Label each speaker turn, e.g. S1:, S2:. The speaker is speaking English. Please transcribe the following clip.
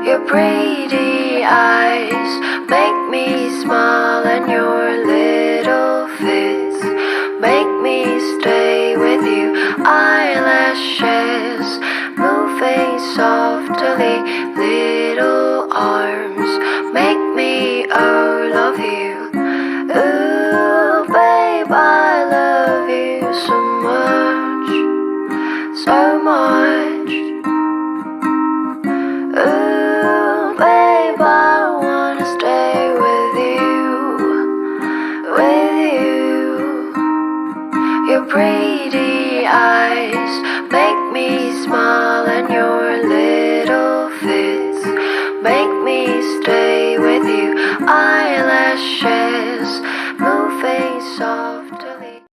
S1: Your pretty eyes make me smile, and your little face make me stay with you. Eyelashes moving softly, little arms make me love you. Ooh, babe, I love you so much, so much. Ooh, babe, I wanna stay with you. Your pretty eyes make me smile, and your little face make me stay with you. Eyelashes moving soft.